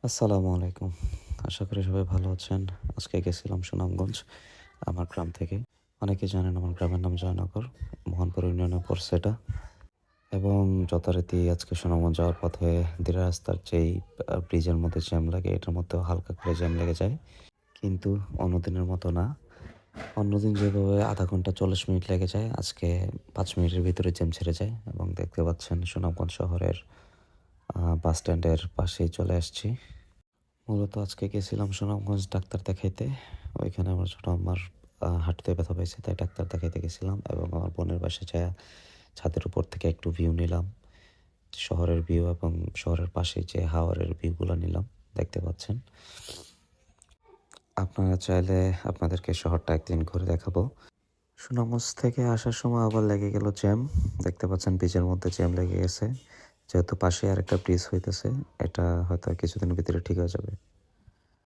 আসসালামু আলাইকুম। আশা করি সবাই ভালো আছেন। আজকে গেছিলাম সুনামগঞ্জ, আমার গ্রাম থেকে। অনেকেই জানেন আমার গ্রামের নাম জয়নগর। মোহনপুর ইউনিয়নে পড়ছে এটা। এবং যথারীতি আজকে সুনামগঞ্জ যাওয়ার পথে ধীরে রাস্তার যেই ব্রিজের মধ্যে জ্যাম লাগে, এটার মধ্যেও হালকা করে জ্যাম লেগে যায়। কিন্তু অন্যদিনের মতো না। অন্যদিন যেভাবে ০.৫ ঘন্টা ৪০ মিনিট লেগে যায়, আজকে ৫ মিনিটের ভিতরে জ্যাম ছেড়ে যায়। এবং দেখতে পাচ্ছেন সুনামগঞ্জ শহরের বাস স্ট্যান্ডের পাশেই চলে আসছি। মূলত আজকে গেছিলাম সুনামগঞ্জ ডাক্তার দেখাইতে। ওইখানে আমার ছোট আম্মার হাঁটুতে ব্যথা পাইছে, তাই ডাক্তার দেখাইতে গেছিলাম এবং আমার বোনের বাসায় যাইয়া ছাদের উপর থেকে একটু ভিউ নিলাম। শহরের ভিউ এবং শহরের পাশে যে হাওরের ভিউগুলো নিলাম, দেখতে পাচ্ছেন। আপনারা চাইলে আপনাদেরকে শহরটা একদিন ঘুরে দেখাবো। সুনামগঞ্জ থেকে আসার সময় আবার লেগে গেল জ্যাম। দেখতে পাচ্ছেন ব্রিজের মধ্যে জ্যাম লেগে গেছে। যেহেতু পাশে আরেকটা ব্রিজ হইতেছে, এটা হয়তো কিছুদিনের ভিতরে ঠিক হয়ে যাবে।